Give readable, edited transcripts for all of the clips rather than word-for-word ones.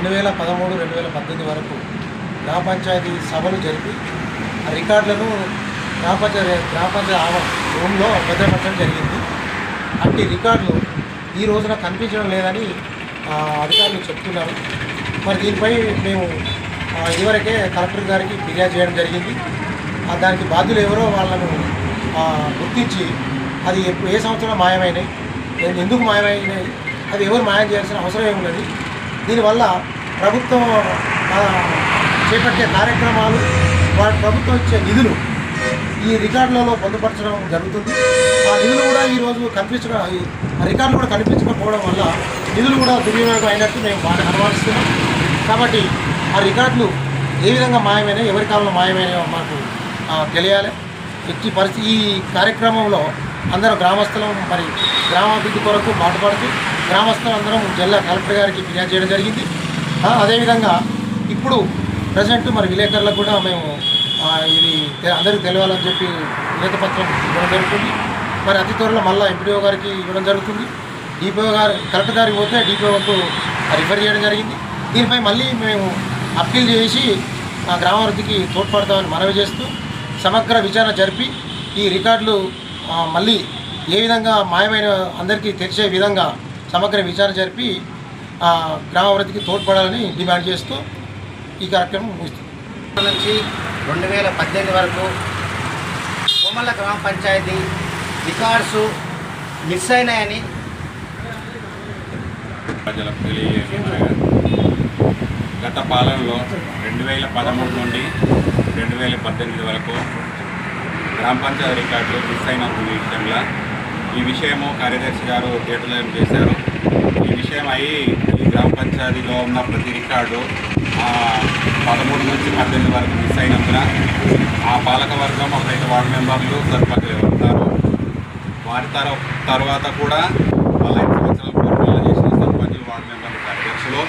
2013, 2018 వరకు గ్రామ పంచాయతీ సభలు జరిపి ఆ రికార్డులను గ్రామ పంచాయతీ రూమ్లో భద్రపరచడం జరిగింది. అట్టి రికార్డులు ఈ రోజున కనిపించడం లేదని అధికారులు చెప్తున్నారు. మరి దీనిపై మేము ఇదివరకే కలెక్టర్ గారికి ఫిర్యాదు చేయడం జరిగింది. దానికి బాధ్యులు ఎవరో వాళ్ళను గుర్తించి అది ఏ సంవత్సరం మాయమైనాయి, ఎందుకు మాయమైనాయి, అది ఎవరు మాయం చేయాల్సిన అవసరం ఏమున్నది, దీనివల్ల ప్రభుత్వం చేపట్టే కార్యక్రమాలు ప్రభుత్వం ఇచ్చే నిధులు ఈ రికార్డులలో పొందుపరచడం జరుగుతుంది. ఆ నిధులు కూడా ఈరోజు రికార్డులు కూడా కనిపించకపోవడం వల్ల నిధులు కూడా దుర్వినియోగం అయినట్టు మేము అనుమానిస్తున్నాం. కాబట్టి ఆ రికార్డులు ఏ విధంగా మాయమైనాయి, ఎవరి కాలంలో మాయమైనాయో మాకు తెలియాలి. ఎట్టి పరిస్థితి ఈ కార్యక్రమంలో అందరూ గ్రామస్తులం మరి గ్రామాభివృద్ధి కొరకు పాటుపడుతూ గ్రామస్తులందరం జిల్లా కలెక్టర్ గారికి ఫిర్యాదు చేయడం జరిగింది. అదేవిధంగా ఇప్పుడు ప్రజెంట్ మరి విలేకరులకు కూడా మేము ఇది అందరికీ తెలియాలని చెప్పి విలేకపత్రం ఇవ్వడం జరుగుతుంది. మరి అతి త్వరలో మళ్ళీ ఎంపీడీఓ గారికి ఇవ్వడం జరుగుతుంది. డిపిఓ గారు కలెక్టర్ గారికి పోతే డిపిఓకు రిఫర్ చేయడం జరిగింది. దీనిపై మళ్ళీ మేము అప్పీల్ చేసి గ్రామాభివృద్ధికి తోడ్పడతామని మనవి చేస్తూ సమగ్ర విచారణ జరిపి ఈ రికార్డులు మళ్ళీ ఏ విధంగా మాయమైన అందరికీ తెలిసే విధంగా సమగ్ర విచారణ జరిపి గ్రామాభివృద్ధికి తోడ్పడాలని డిమాండ్ చేస్తూ ఈ కార్యక్రమం ముగిస్తుంది. నుంచి 2018 వరకు కొమల్ల గ్రామ పంచాయతీ రికార్డ్స్ మిస్ అయినాయని ప్రజలకు తెలియజేస్తున్నారు. గత పాలనలో 2013 నుండి 2018 వరకు గ్రామ పంచాయతీ రికార్డులు మిస్ అయిన విషయంలో ఈ విషయము కార్యదర్శి గారు తీర్మానం చేశారు. ఈ విషయం అయి ఈ గ్రామ పంచాయతీలో ఉన్న ప్రతి రికార్డు 13 నుంచి 18 వరకు మిస్ అయినందున ఆ పాలకవర్గం అప్పుడైతే వార్డు మెంబర్లు సర్పంచులు ఎవరున్నారు వారి తర్వాత కూడా వాళ్ళ 5 సంవత్సరాల పరిపాలన చేసిన సర్పంచులు వార్డు మెంబర్లు కార్యదర్శులు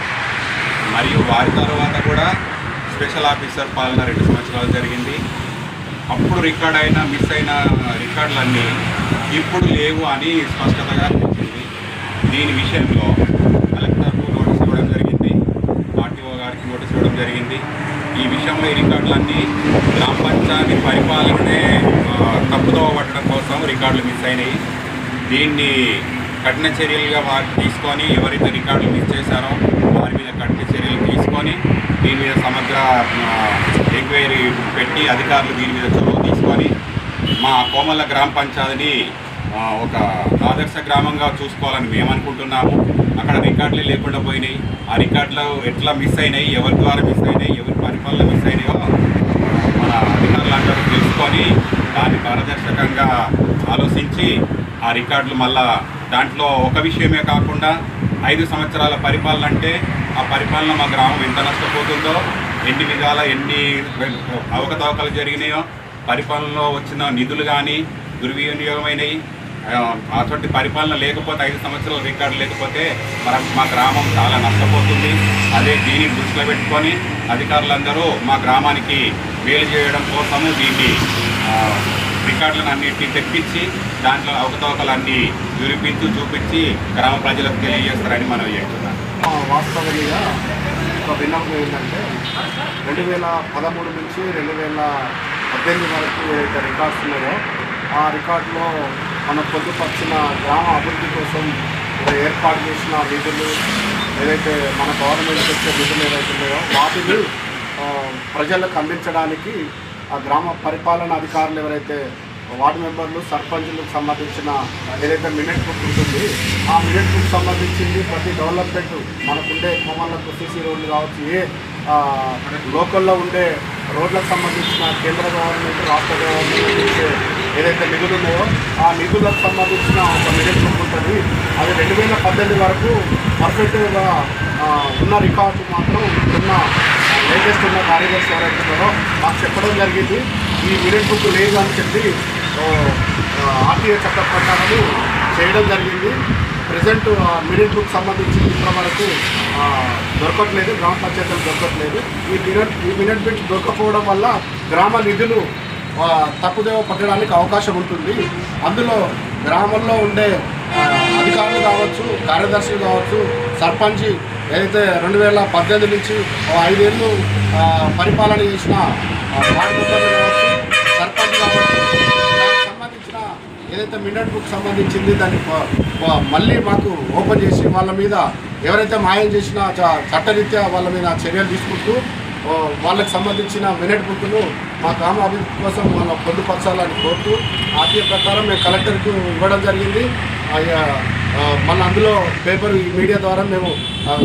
మరియు వారి తర్వాత కూడా స్పెషల్ ఆఫీసర్ పాలన 2 సంవత్సరాలు జరిగింది. అప్పుడు రికార్డ్ అయిన మిస్ అయిన రికార్డులన్నీ ఇప్పుడు లేవు అని స్పష్టతగా తెలిసింది. దీని విషయంలో కలెక్టర్కు నోటీస్ ఇవ్వడం జరిగింది, ఆర్టీఓ గారికి నోటీస్ ఇవ్వడం జరిగింది. ఈ విషయంలో ఈ రికార్డులన్నీ గ్రామ పంచాయతీ పరిపాలననే తప్పుదోవ పట్టడం కోసం రికార్డులు మిస్ అయినాయి. దీన్ని కఠిన చర్యలుగా వారు తీసుకొని ఎవరైతే రికార్డులు మిస్ చేశారో వారి మీద కఠిన చర్యలు తీసుకొని దీని మీద సమగ్ర ఎంక్వైరీ పెట్టి అధికారులు దీని మీద చొరవ తీసుకొని మా కోమల్ల గ్రామ పంచాయతీని ఒక ఆదర్శ గ్రామంగా చూసుకోవాలని మేము అనుకుంటున్నాము. అక్కడ రికార్డులే లేకుండా పోయినాయి. ఆ రికార్డులు ఎట్లా మిస్ అయినాయి, ఎవరి ద్వారా మిస్ అయినాయి, ఎవరి పరిపాలన మిస్ అయినాయో మన అధికారులందరూ తెలుసుకొని దాన్ని పారదర్శకంగా ఆలోచించి ఆ రికార్డులు మళ్ళా దాంట్లో ఒక విషయమే కాకుండా 5 సంవత్సరాల పరిపాలన అంటే ఆ పరిపాలన మా గ్రామం ఎంత నష్టపోతుందో, ఎన్ని విధాల ఎన్ని అవకతవకలు జరిగినాయో, పరిపాలనలో వచ్చిన నిధులు కానీ దుర్వినియోగమైనవి, అటువంటి పరిపాలన లేకపోతే 5 సంవత్సరాల రికార్డు లేకపోతే మా గ్రామం చాలా నష్టపోతుంది. అదే దీన్ని దృష్టిలో పెట్టుకొని అధికారులందరూ మా గ్రామానికి మేలు చేయడం కోసము దీన్ని రికార్డులను అన్నింటినీ తెప్పించి దాంట్లో అవకతవకలన్నీ నిరూపించి చూపించి గ్రామ ప్రజలకు తెలియజేస్తారని మనం చెప్తున్నాం. వాస్తవంగా ఒక విన్నపం ఏంటంటే 2013 నుంచి 2018 వరకు ఏదైతే రికార్డ్స్ ఉన్నాయో ఆ రికార్డులో మనం పొందుపరిచిన గ్రామ అభివృద్ధి కోసం ఏర్పాటు చేసిన నిధులు ఏదైతే మన గవర్నమెంట్ వచ్చే నిధులు ఏదైతే ఉన్నాయో వాటిని ప్రజలకు అందించడానికి ఆ గ్రామ పరిపాలన అధికారులు ఎవరైతే వార్డు మెంబర్లు సర్పంచులకు సంబంధించిన ఏదైతే మినిట్ బుక్ ఉంటుంది ఆ మినిట్ బుక్ సంబంధించింది ప్రతి డెవలప్మెంట్ మనకుండే కోమల్లకు సీసీ రోడ్లు కావచ్చు, ఏ లోకల్లో ఉండే రోడ్లకు సంబంధించిన కేంద్ర గవర్నమెంట్ రాష్ట్ర గవర్నమెంట్ ఏదైతే నిధులు ఉన్నాయో ఆ నిధులకు సంబంధించిన ఒక మినిట్ బుక్ ఉంటుంది. అది 2018 వరకు పర్ఫెక్ట్గా ఉన్న రికార్డు మాత్రం ఉన్న లేటెస్ట్ ఉన్న కార్యదర్శి ఎవరైతే ఉన్నారో మాకు చెప్పడం జరిగింది. ఈ మినిట్ బుక్ లేదు అని చెప్పి ఆర్టీఏ చట్ట ప్రకారం చేయడం జరిగింది. ప్రజెంట్ మినిట్ బుక్ సంబంధించి ఇప్పటివరకు దొరకట్లేదు, గ్రామ పంచాయతీలు దొరకట్లేదు. ఈ మినిట్ బుక్ దొరకపోవడం వల్ల గ్రామ నిధులు తప్పుదేవ పట్టడానికి అవకాశం ఉంటుంది. అందులో గ్రామంలో ఉండే అధికారులు కావచ్చు, కార్యదర్శులు కావచ్చు, సర్పంచ్ ఏదైతే 2018 నుంచి 5 ఏళ్ళు పరిపాలన చేసిన వార్డు మెంబర్లు కావచ్చు, సర్పంచ్ కావచ్చు, దానికి సంబంధించిన ఏదైతే మినట్ బుక్ సంబంధించింది దాన్ని మళ్ళీ మాకు ఓపెన్ చేసి వాళ్ళ మీద ఎవరైతే మాయం చేసినా చట్టరీత్యా వాళ్ళ మీద చర్యలు తీసుకుంటూ వాళ్ళకి సంబంధించిన మినట్ బుక్ను మా గ్రామ అభివృద్ధి కోసం వాళ్ళ పొందుపరచాలని కోరుతూ ఆర్టీఏ ప్రకారం మేము కలెక్టర్కు ఇవ్వడం జరిగింది. మళ్ళీ అందులో పేపర్ మీడియా ద్వారా మేము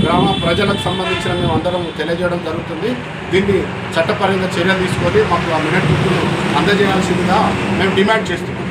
గ్రామ ప్రజలకు సంబంధించిన మేము అందరం తెలియజేయడం జరుగుతుంది. దీన్ని చట్టపరంగా చర్యలు తీసుకొని మాకు ఆ మినట్ బుక్ను అందజేయాల్సిందిగా మేము డిమాండ్ చేస్తున్నాం.